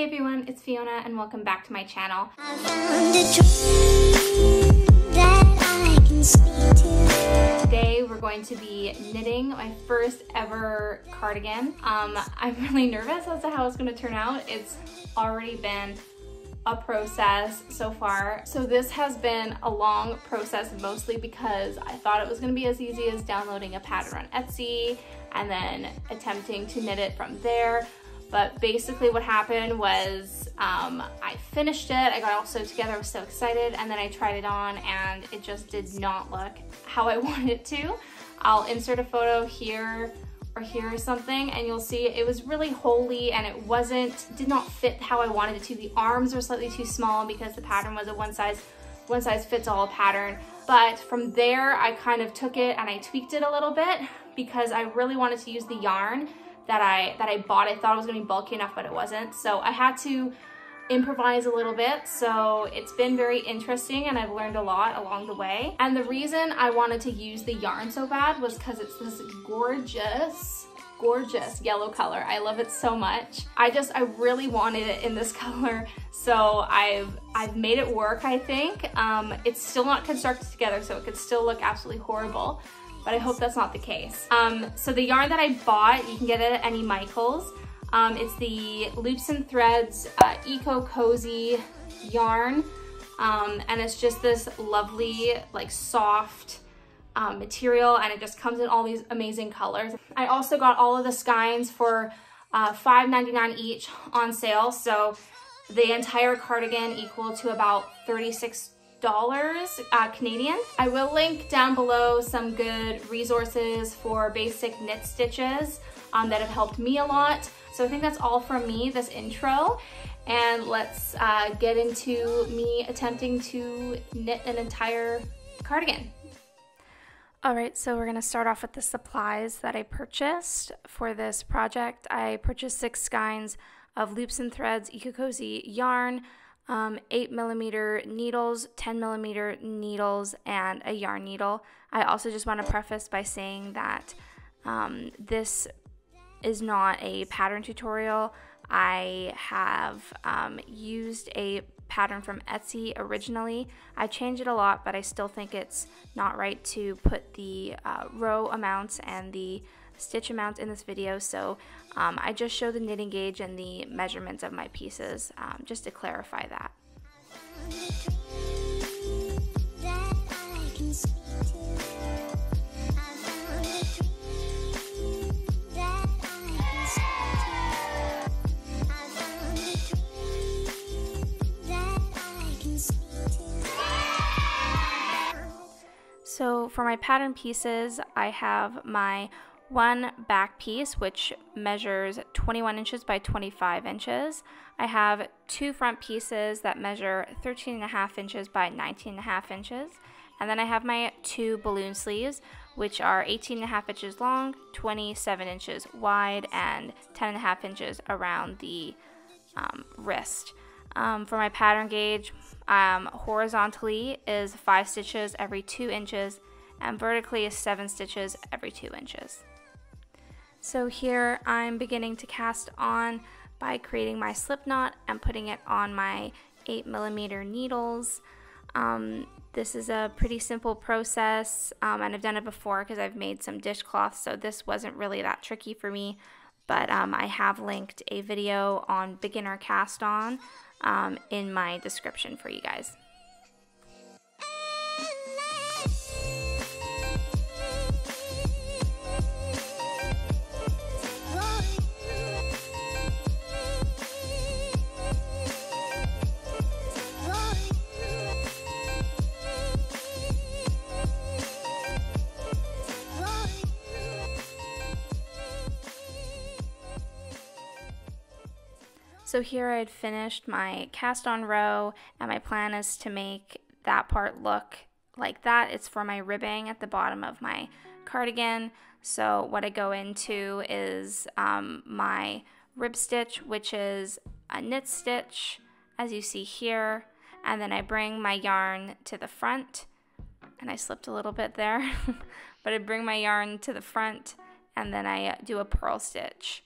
Hey everyone, it's Fiona and welcome back to my channel. I found a dream that I can speak to. Today we're going to be knitting my first ever cardigan. I'm really nervous as to how it's going to turn out. It's already been a process so far. So this has been a long process, mostly because I thought it was going to be as easy as downloading a pattern on Etsy and then attempting to knit it from there. But basically what happened was I finished it, I got it all sewed together, I was so excited, and then I tried it on and it just did not look how I wanted it to. I'll insert a photo here or here or something and you'll see it was really holey and it did not fit how I wanted it to. The arms were slightly too small because the pattern was a one size fits all pattern. But from there I kind of took it and I tweaked it a little bit because I really wanted to use the yarn that I bought. I thought it was gonna be bulky enough, but it wasn't. So I had to improvise a little bit. So it's been very interesting and I've learned a lot along the way. And the reason I wanted to use the yarn so bad was because it's this gorgeous yellow color. I love it so much. I really wanted it in this color. So I've made it work, I think. It's still not constructed together, so it could still look absolutely horrible, but I hope that's not the case. So the yarn that I bought, you can get it at any Michaels. It's the Loops and Threads Eco Cozy yarn. And it's just this lovely, like soft material, and it just comes in all these amazing colors. I also got all of the skeins for $5.99 each on sale. So the entire cardigan equal to about $36 Canadian. I will link down below some good resources for basic knit stitches that have helped me a lot. So I think that's all from me, this intro, and let's get into me attempting to knit an entire cardigan. Alright, so we're going to start off with the supplies that I purchased for this project. I purchased 6 skeins of Loops and Threads Eco Cozy yarn, 8mm needles, 10mm needles, and a yarn needle. I also just want to preface by saying that this is not a pattern tutorial. I have used a pattern from Etsy originally. I changed it a lot, but I still think it's not right to put the row amounts and the stitch amounts in this video, so I just show the knitting gauge and the measurements of my pieces, just to clarify that. So for my pattern pieces, I have my one back piece, which measures 21 inches by 25 inches. I have 2 front pieces that measure 13.5 inches by 19.5 inches. And then I have my 2 balloon sleeves, which are 18.5 inches long, 27 inches wide, and 10.5 inches around the wrist. For my pattern gauge, horizontally is 5 stitches every 2 inches, and vertically is 7 stitches every 2 inches. So here I'm beginning to cast on by creating my slip knot and putting it on my 8mm needles. This is a pretty simple process, and I've done it before because I've made some dishcloths, so this wasn't really that tricky for me, but I have linked a video on beginner cast on in my description for you guys. So here I had finished my cast on row, and my plan is to make that part look like that. It's for my ribbing at the bottom of my cardigan. So what I go into is my rib stitch, which is a knit stitch, as you see here, and then I bring my yarn to the front, and I slipped a little bit there, but I bring my yarn to the front, and then I do a purl stitch.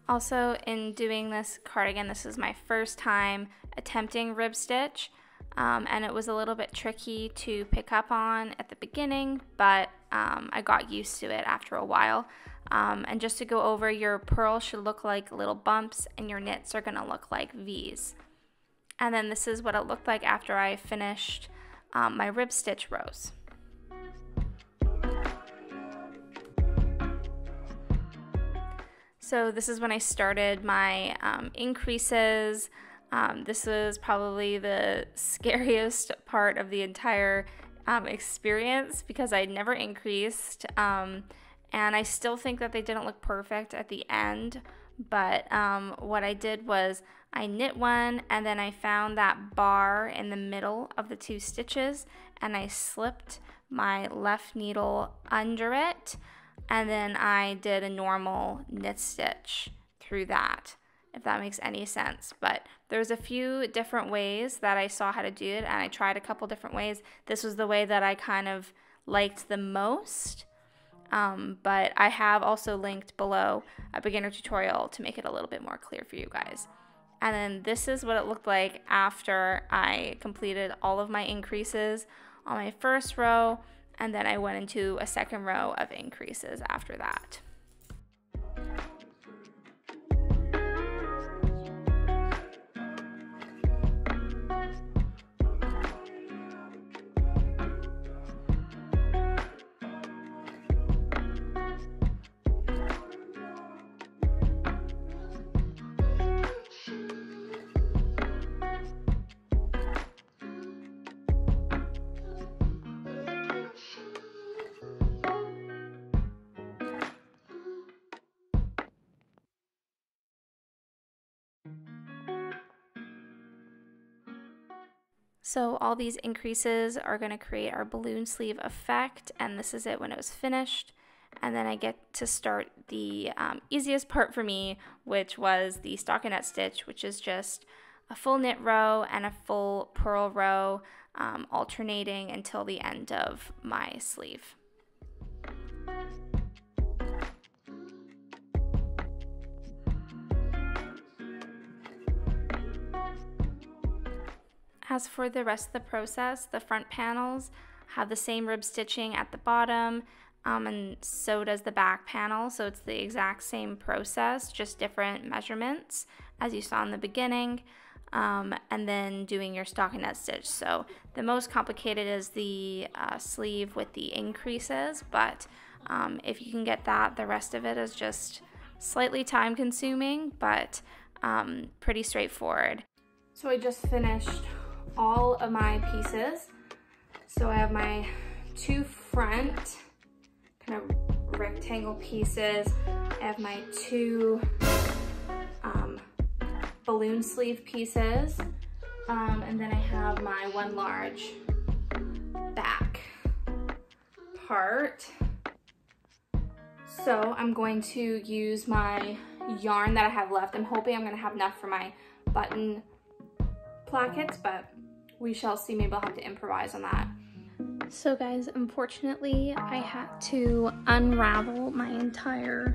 Also, in doing this cardigan, this is my first time attempting rib stitch, and it was a little bit tricky to pick up on at the beginning, but I got used to it after a while. And just to go over, your purl should look like little bumps and your knits are going to look like V's. And then this is what it looked like after I finished my rib stitch rows. So this is when I started my increases. This was probably the scariest part of the entire experience because I'd never increased, and I still think that they didn't look perfect at the end, but what I did was I knit one and then I found that bar in the middle of the two stitches and I slipped my left needle under it, and then I did a normal knit stitch through that, if that makes any sense. But there's a few different ways that I saw how to do it, and I tried a couple different ways. This was the way that I kind of liked the most, but I have also linked below a beginner tutorial to make it a little bit more clear for you guys. And then this is what it looked like after I completed all of my increases on my first row, and then I went into a second row of increases after that. So all these increases are going to create our balloon sleeve effect, and this is it when it was finished. And then I get to start the easiest part for me, which was the stockinette stitch, which is just a full knit row and a full purl row, alternating until the end of my sleeve. As for the rest of the process, the front panels have the same rib stitching at the bottom, and so does the back panel. So it's the exact same process, just different measurements as you saw in the beginning, and then doing your stockinette stitch. So the most complicated is the sleeve with the increases, but if you can get that, the rest of it is just slightly time consuming, but pretty straightforward. So I just finished all of my pieces. So I have my two front kind of rectangle pieces. I have my two balloon sleeve pieces, and then I have my one large back part. So I'm going to use my yarn that I have left. I'm hoping I'm gonna have enough for my button plackets, but we shall see. Maybe I'll have to improvise on that. So guys, unfortunately, I had to unravel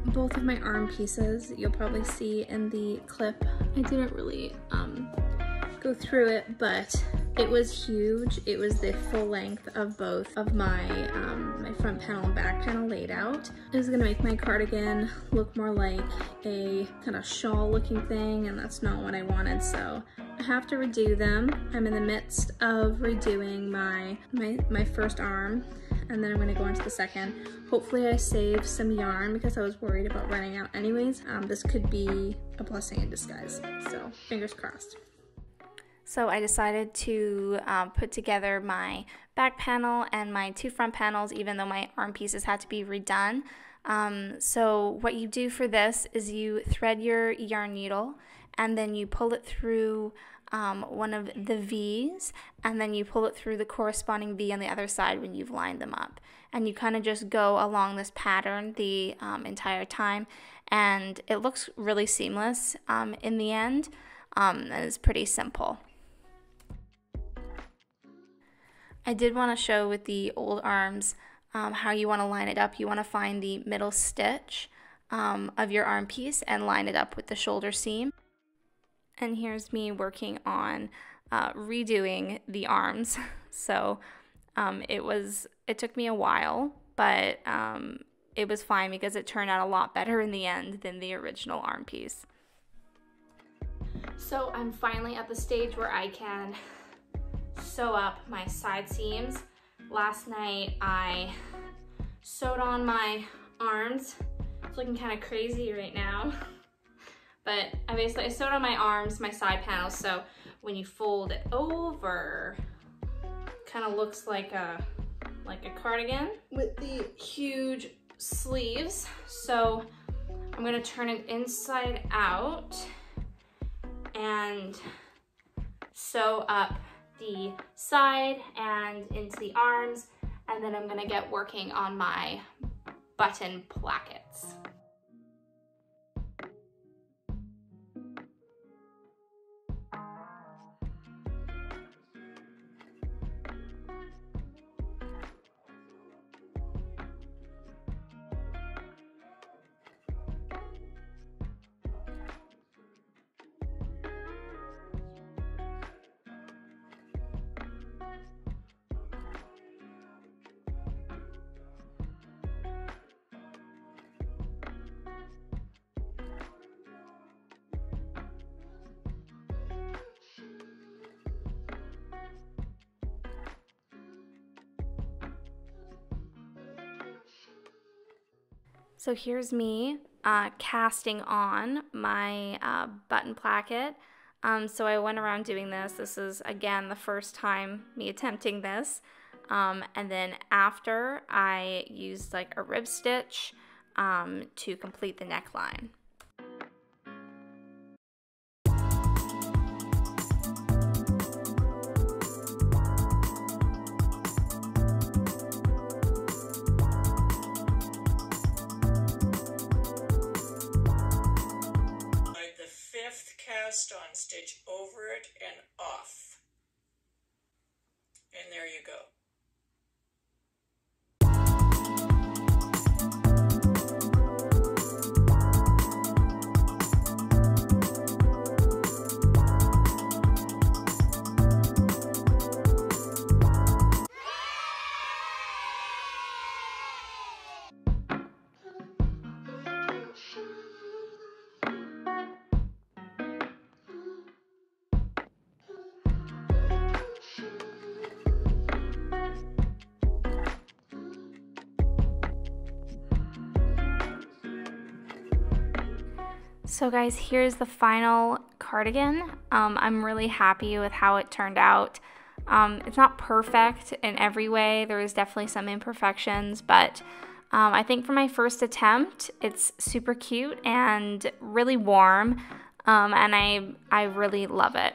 both of my arm pieces. You'll probably see in the clip, I didn't really go through it, but it was huge. It was the full length of both of my my front panel and back panel laid out. It was gonna make my cardigan look more like a kind of shawl looking thing, and that's not what I wanted, so I have to redo them. I'm in the midst of redoing my first arm, and then I'm gonna go into the second. Hopefully I saved some yarn because I was worried about running out anyways. This could be a blessing in disguise, so fingers crossed. So I decided to put together my back panel and my two front panels, even though my arm pieces had to be redone. So what you do for this is you thread your yarn needle, and then you pull it through one of the V's, and then you pull it through the corresponding V on the other side when you've lined them up. And you kind of just go along this pattern the entire time, and it looks really seamless in the end. It's pretty simple. I did want to show with the old arms how you want to line it up. You want to find the middle stitch of your arm piece and line it up with the shoulder seam. And here's me working on redoing the arms. So it took me a while, but it was fine because it turned out a lot better in the end than the original arm piece. So I'm finally at the stage where I can sew up my side seams. Last night I sewed on my arms. It's looking kind of crazy right now. But I sewed on my arms, my side panels, so when you fold it over, kind of looks like a cardigan with the huge sleeves. So I'm gonna turn it inside out and sew up the side and into the arms, and then I'm gonna get working on my button plackets. So here's me casting on my button placket. So I went around doing this. This is, again, the first time me attempting this. And then after, I used like a rib stitch to complete the neckline. On stitch over it and off, and there you go. So guys, here's the final cardigan. I'm really happy with how it turned out. It's not perfect in every way. There is definitely some imperfections, but I think for my first attempt, it's super cute and really warm, and I really love it.